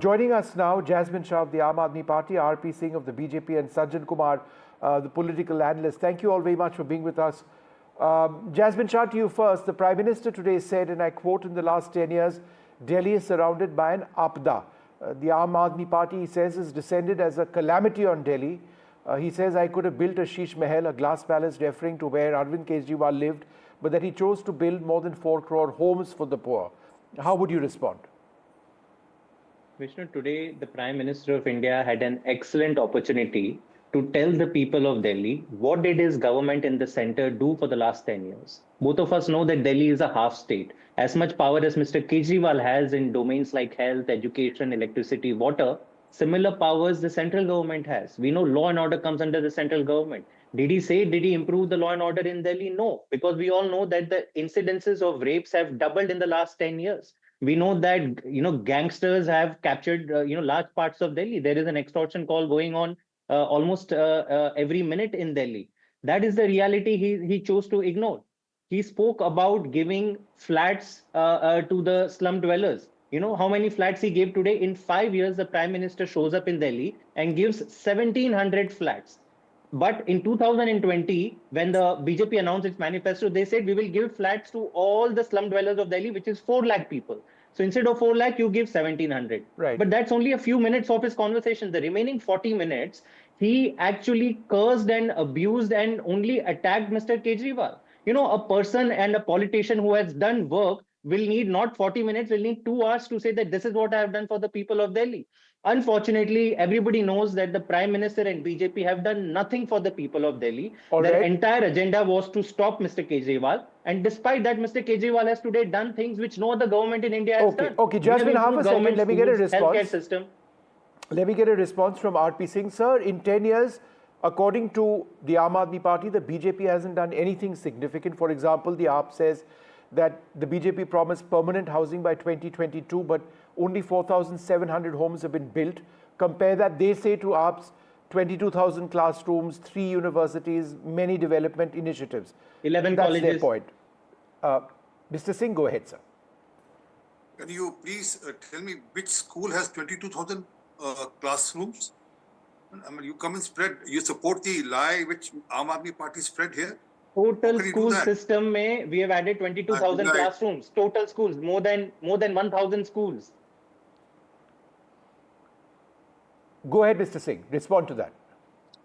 Joining us now, Jasmine Shah of the Aam Aadmi Party, R.P. Singh of the BJP, and Sajjan Kumar, the political analyst. Thank you all very much for being with us. Jasmine Shah, to you first. The Prime Minister today said, and I quote, in the last 10 years, Delhi is surrounded by an AAPda. The Aam Aadmi Party, he says, has descended as a calamity on Delhi. He says, I could have built a Sheesh Mahal, a glass palace, referring to where Arvind Kejriwal lived, but that he chose to build more than 4 crore homes for the poor. How would you respond? Vishnu, today the Prime Minister of India had an excellent opportunity to tell the people of Delhi what did his government in the center do for the last 10 years. Both of us know that Delhi is a half state. As much power as Mr. Kejriwal has in domains like health, education, electricity, water, similar powers the central government has. We know law and order comes under the central government. Did he improve the law and order in Delhi? No, because we all know that the incidences of rapes have doubled in the last 10 years. We know that, gangsters have captured, large parts of Delhi. There is an extortion call going on almost every minute in Delhi. That is the reality he chose to ignore. He spoke about giving flats to the slum dwellers. You know how many flats he gave today? In 5 years, the Prime Minister shows up in Delhi and gives 1,700 flats. But in 2020, when the BJP announced its manifesto, they said we will give flats to all the slum dwellers of Delhi, which is 4 lakh people. So instead of 4 lakh, you give 1,700. Right. But that's only a few minutes of his conversation. The remaining 40 minutes, he actually cursed and abused and only attacked Mr. Kejriwal. You know, a person and a politician who has done work will need not 40 minutes, will need 2 hours to say that this is what I have done for the people of Delhi. Unfortunately, everybody knows that the Prime Minister and BJP have done nothing for the people of Delhi. Their entire agenda was to stop Mr. Kejriwal. And despite that, Mr. Kejriwal has today done things which no other government in India has done. Okay, Jasmine, half a second. Let me get a response. Healthcare system. Let me get a response from R.P. Singh. Sir, in 10 years, according to the Aam Aadmi Party, the BJP hasn't done anything significant. For example, the AAP says that the BJP promised permanent housing by 2022, but only 4,700 homes have been built. Compare that, they say, to AAP's 22,000 classrooms, 3 universities, many development initiatives. 11 That's colleges. their point. Mr. Singh, go ahead, sir. Can you please tell me which school has 22,000 classrooms? I mean, you come and spread, you support the lie which Aam Aadmi Party spread here? Total school system, we have added 22,000 classrooms. Total schools, more than 1,000 schools. Go ahead, Mr. Singh. Respond to that.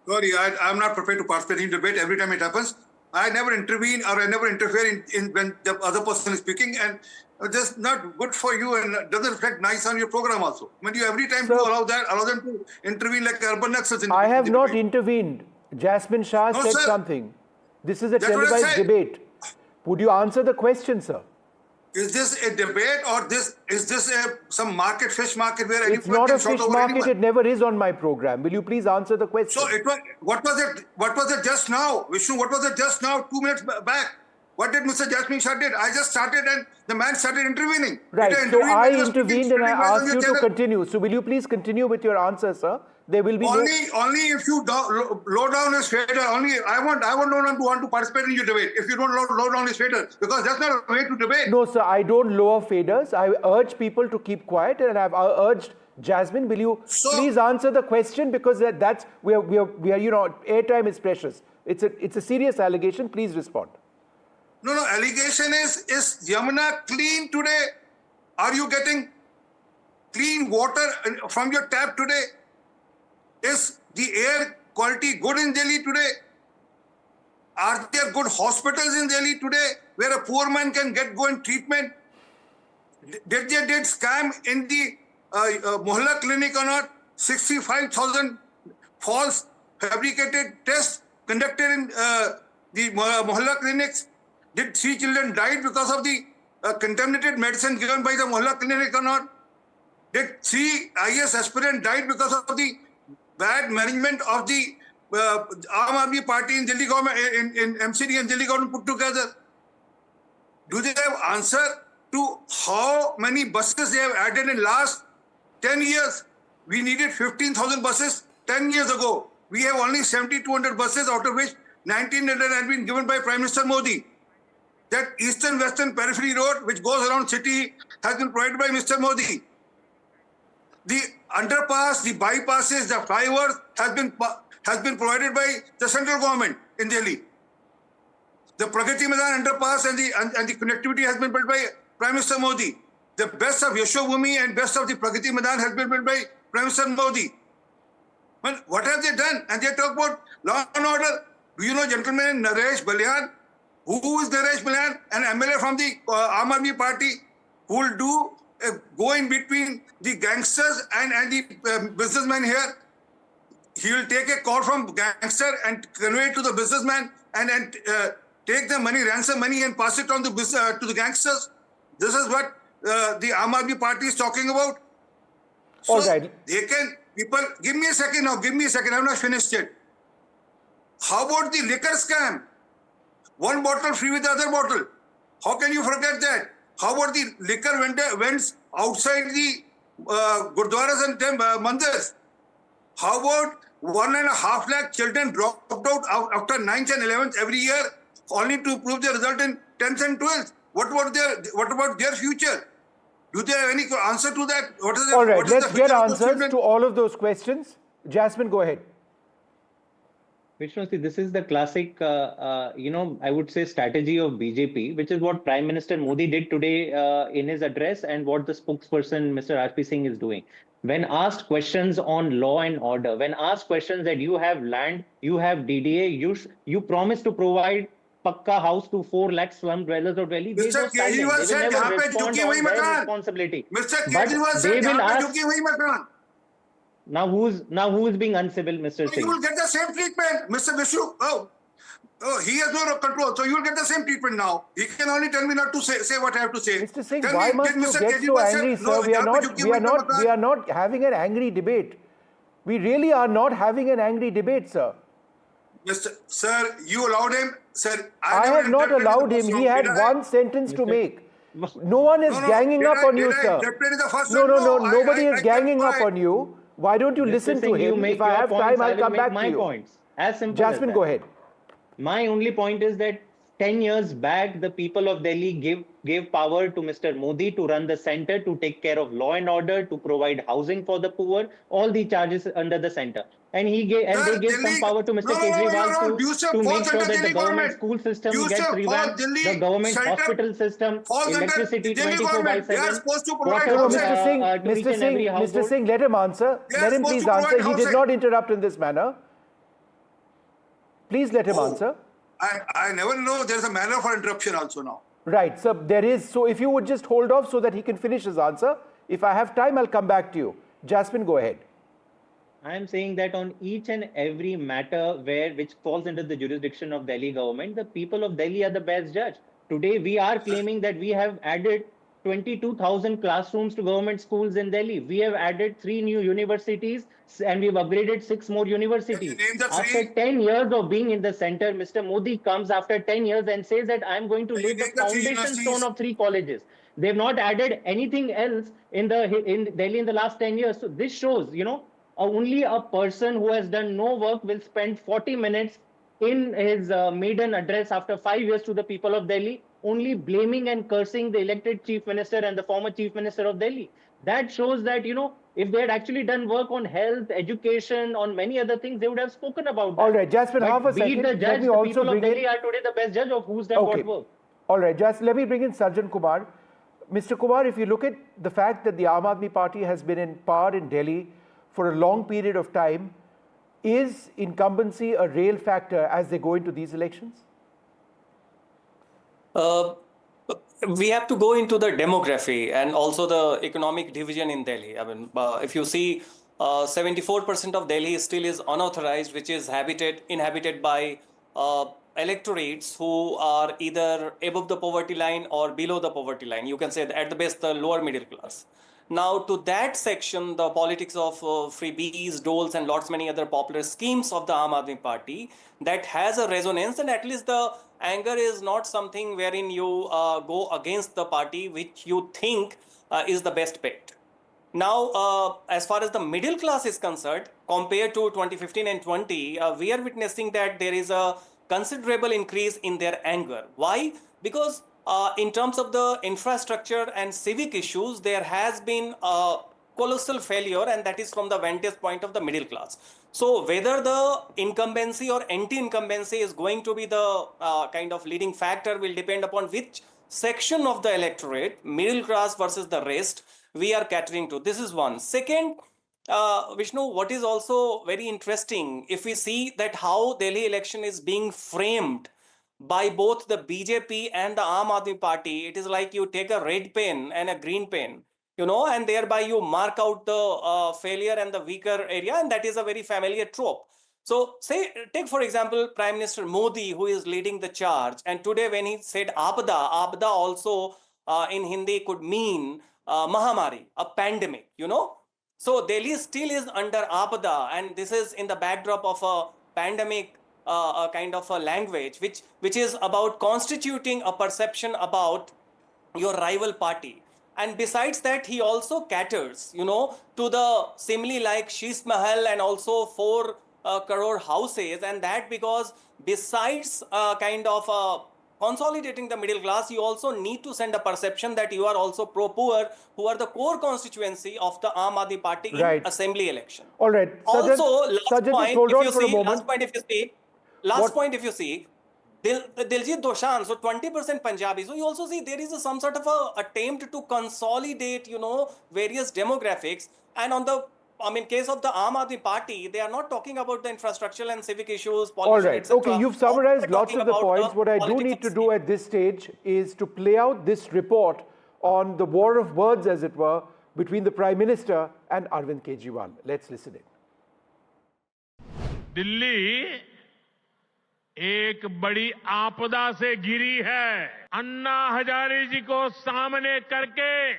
Sorry, I'm not prepared to participate in debate every time it happens. I never intervene or I never interfere in when the other person is speaking, and just not good for you and doesn't reflect nice on your program also. When you every time allow them to intervene like urban nexus. I have not intervened. Jasmine Shah said something. This is a televised debate. Would you answer the question, sir? Is this a debate or is this some market, fish market where it's not a fish market? It never is on my program. Will you please answer the question? So what was it just now? Vishnu, what was it just now, 2 minutes back? What did Mr. Jasmine Shah did? I just started and the man started intervening. Right. So I intervened and I asked you to continue. So will you please continue with your answer, sir? There will be only if you low down his fader. Only I want no one to want to participate in your debate. If you don't low down his fader, because that's not a way to debate. No, sir. I don't lower faders. I urge people to keep quiet, and I've urged Jasmine. Will you please answer the question, because that's we are airtime is precious. It's a serious allegation. Please respond. No. Allegation is Yamuna clean today? Are you getting clean water from your tap today? Is the air quality good in Delhi today? Are there good hospitals in Delhi today where a poor man can go in treatment? Did scam in the Mohalla clinic or not? 65,000 false fabricated tests conducted in the Mohalla clinics. Did 3 children died because of the contaminated medicine given by the Mohalla clinic or not? Did 3 IS aspirants died because of the bad management of the Aam Aadmi Party in Delhi government, in MCD and Delhi government put together? Do they have answer to how many buses they have added in last 10 years? We needed 15,000 buses 10 years ago. We have only 7,200 buses, out of which 1,900 have been given by Prime Minister Modi. That eastern-western periphery road which goes around city has been provided by Mr. Modi. the underpass, the bypasses, the flyovers has been provided by the central government in Delhi. The Pragati Maidan underpass and the connectivity has been built by Prime Minister Modi. The best of Yashobhumi and best of the Pragati Maidan has been built by Prime Minister Modi. Well, what have they done? And they talk about law and order. Do you know, gentlemen, Naresh Balyan? Who is Naresh Balyan? An MLA from the Aam Aadmi party who will go in between the gangsters and the businessmen here. He will take a call from gangster and convey it to the businessman and take the money, ransom money, and pass it on to the gangsters. This is what the Aam Aadmi party is talking about. So all right. They can, people, give me a second now, give me a second, I'm not finished yet. How about the liquor scam? One bottle free with the other bottle. How can you forget that? How about the liquor vents outside the gurdwaras and mandirs? How about 1.5 lakh children dropped out after 9th and 11th every year, only to prove their result in 10th and 12th? What about their future? Do they have any answer to that? What is all right, let's get answers to all of those questions. Jasmine, go ahead. Vishnu, see, this is the classic, I would say strategy of BJP, which is what Prime Minister Modi did today in his address and what the spokesperson, Mr. R.P. Singh, is doing. When asked questions on law and order, when asked questions that you have land, you have DDA, you promise to provide Pakka house to 4 lakh slum dwellers of Delhi. Mr. Kejriwal said, "Yahan pe jhuki hui makan." Responsibility. Mr. Kejriwal said, "Yahan pe jhuki hui makan." Now who is being uncivil, Mr. Singh? You will get the same treatment, Mr. Vishnu. Oh, he has no control, so you will get the same treatment now. He can only tell me not to say what I have to say. Mr. Singh, why must you get so angry, sir? We are not having an angry debate. We really are not having an angry debate, sir. Sir, you allowed him. Sir, I have not allowed him. He had one sentence to make. No one is ganging up on you, sir. No. Nobody is ganging up on you. Why don't you listen to him? If I have time, I'll come back to you. Points. As simple Jasmine, as go ahead. My only point is that 10 years back, the people of Delhi gave power to Mr. Modi to run the center, to take care of law and order, to provide housing for the poor, all the charges under the center. And they gave some power to Mr. Kejriwal to make sure that the government school system gets revamped, the government hospital system, electricity 24/7, Mr. Singh, let him answer. Let him please answer. He did not interrupt in this manner. Please let him answer. I never know there's a manner for interruption also now. Right, so there is. So if you would just hold off so that he can finish his answer. If I have time, I'll come back to you. Jasmine, go ahead. I am saying that on each and every matter which falls under the jurisdiction of Delhi government, the people of Delhi are the best judge. Today, we are claiming that we have added 22,000 classrooms to government schools in Delhi. We have added 3 new universities and we've upgraded 6 more universities. After 10 years of being in the center, Mr. Modi comes after 10 years and says that I'm going to lay the foundation stone of 3 colleges. They've not added anything else in Delhi in the last 10 years. So this shows, only a person who has done no work will spend 40 minutes in his maiden address after 5 years to the people of Delhi, only blaming and cursing the elected chief minister and the former chief minister of Delhi. That shows that, if they had actually done work on health, education, on many other things, they would have spoken about that. All right, Jasmine, but half a second. The judge, the people of Delhi are today the best judge of who's done what work. All right, Jasmine, let me bring in Sajjan Kumar. Mr. Kumar, if you look at the fact that the Aam Aadmi party has been in power in Delhi for a long period of time, is incumbency a real factor as they go into these elections? We have to go into the demography and also the economic division in Delhi. I mean, if you see, 74% of Delhi still is unauthorized, which is inhabited by electorates who are either above the poverty line or below the poverty line. You can say at the best the lower middle class. Now, to that section, the politics of freebies, doles, and lots many other popular schemes of the Aam Aadmi party, that has a resonance, and at least the anger is not something wherein you go against the party which you think is the best bet. Now, as far as the middle class is concerned, compared to 2015 and 20, we are witnessing that there is a considerable increase in their anger. Why? Because in terms of the infrastructure and civic issues, there has been colossal failure, and that is from the vantage point of the middle class. So whether the incumbency or anti-incumbency is going to be the kind of leading factor will depend upon which section of the electorate, middle class versus the rest, we are catering to. This is one. Second, Vishnu, what is also very interesting, if we see that how Delhi election is being framed by both the BJP and the Aam Aadmi party, it is like you take a red pen and a green pen, and thereby you mark out the failure and the weaker area, and that is a very familiar trope. So take for example Prime Minister Modi, who is leading the charge, and today when he said AAPda also in Hindi could mean Mahamari, a pandemic, So Delhi still is under AAPda, and this is in the backdrop of a pandemic, a kind of a language which is about constituting a perception about your rival party. And besides that, he also caters, to the simile like Sheesh Mahal and also 4 crore houses, and that because besides kind of consolidating the middle class, you also need to send a perception that you are also pro-poor, who are the core constituency of the Aam Aadmi party in assembly election. All right. Also, last point, if you see, Diljit Dosanjh, so 20% Punjabi. So you also see there is some sort of a attempt to consolidate, various demographics. And on the case of the Aam Aadmi party, they are not talking about the infrastructural and civic issues, policy, all right. etc. Okay, you've summarized lots of the points. What I do need to do at this stage is to play out this report on the war of words, as it were, between the Prime Minister and Arvind Kejriwal. Let's listen in. Delhi एक बड़ी आपदा से घिरी है। अन्ना हजारे जी को सामने करके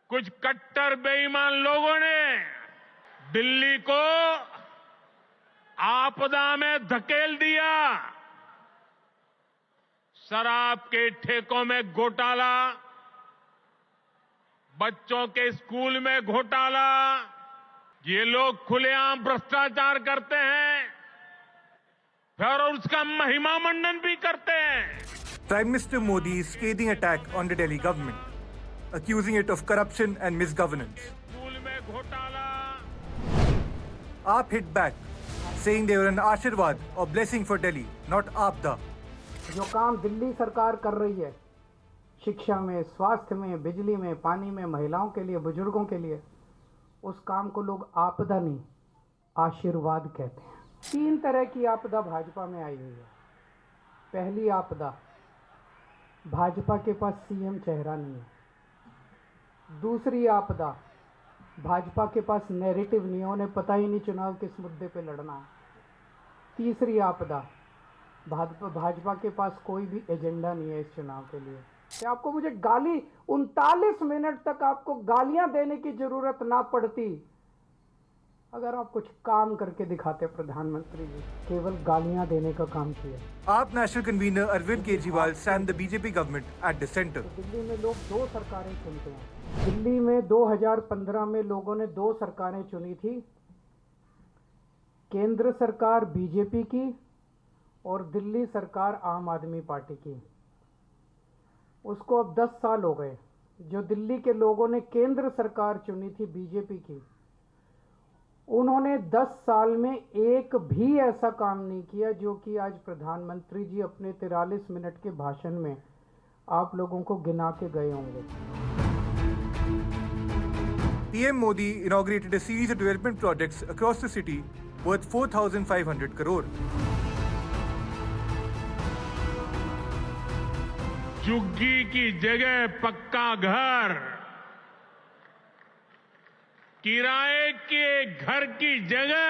कुछ कट्टर बेईमान लोगों ने दिल्ली को आपदा में धकेल दिया। शराब के ठेकों में घोटाला, बच्चों के स्कूल में घोटाला, ये लोग खुलेआम भ्रष्टाचार करते हैं और उसका महिमा मंडन भी करते हैं। Prime Minister Modi's scathing attack on the Delhi government, accusing it of corruption and misgovernance. School में घोटाला। AAP hit back, saying they were an Ashirwad or blessing for Delhi, not AAPda. जो काम दिल्ली सरकार कर रही है, शिक्षा में, स्वास्थ्य में, बिजली में, पानी में, महिलाओं के लिए, बुजुर्गों के लिए, उस काम को लोग आपदा नहीं, आशीर्वाद कहते हैं। 3 तरह की आपदा भाजपा में आई हुई है। पहली आपदा, भाजपा के पास सीएम चेहरा नहीं है। दूसरी आपदा, भाजपा के पास नैरेटिव नहीं है, उन्हें पता ही नहीं चुनाव किस मुद्दे पे लड़ना है। तीसरी आपदा, भाजपा के पास कोई भी एजेंडा नहीं है इस चुनाव के लिए। आपको मुझे 39 मिनट तक आपको गालियां देने की जरूरत ना पड़ती अगर आप कुछ काम करके दिखाते। प्रधानमंत्री जी केवल गालियां देने का काम किया। AAP National Convener Arvind Kejriwal slammed the BJP government at the center. Delhi में लोग 2 सरकारें चुनते हैं। दिल्ली में 2015 में लोगों ने 2 सरकारें चुनी थी, केंद्र सरकार बीजेपी की और दिल्ली सरकार आम आदमी पार्टी की। उसको अब 10 साल हो गए। जो दिल्ली के लोगों ने केंद्र सरकार चुनी थी बीजेपी की, उन्होंने 10 साल में एक भी ऐसा काम नहीं किया जो कि आज प्रधानमंत्री जी अपने 43 मिनट के भाषण में आप लोगों को गिना के गए होंगे। PM Modi inaugurated a series of development projects across the city worth 4,500 crore. झुग्गी की जगह पक्का घर, किराए के घर की जगह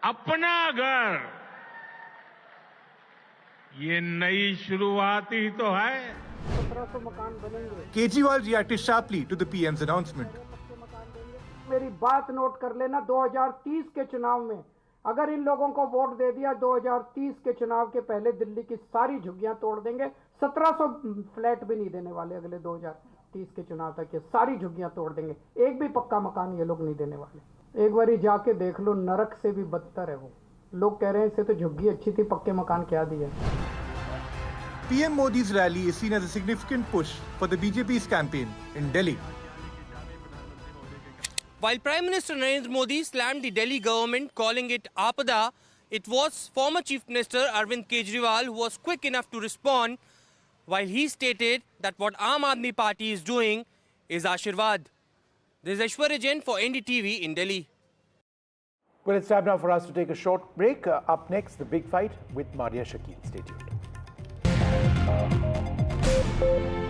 अपना घर, ये नई शुरुआत ही तो है। 1700 मकान बनेंगे। Kejriwal reacted sharply to the PM's announcement. मेरी बात नोट कर लेना, 2030 के चुनाव में अगर इन लोगों को वोट दे दिया, 2030 के चुनाव के पहले दिल्ली की सारी झुग्गियां तोड़ देंगे। 1700 फ्लैट भी नहीं देने वाले अगले 2030 के चुनाव तक, ये सारी झुग्गियां तोड़ देंगे। एक भी पक्का मकान ये लोग नहीं देने वाले। एक बारी जाके देख लो, नरक से भी बदतर है वो। लोग कह रहे हैं इससे तो झुग्गी अच्छी थी, पक्के मकान क्या दिया। PM Modi's rally is seen as a significant push for the BJP's campaign in Delhi. While Prime Minister Narendra Modi slammed the Delhi government, calling it AAPda, it was former Chief Minister Arvind Kejriwal who was quick enough to respond, while he stated that what Aam Aadmi Party is doing is Ashirwad. This is Aishwarya Jain for NDTV in Delhi. Well, it's time now for us to take a short break. Up next, the big fight with Maria Shakil. Stay tuned.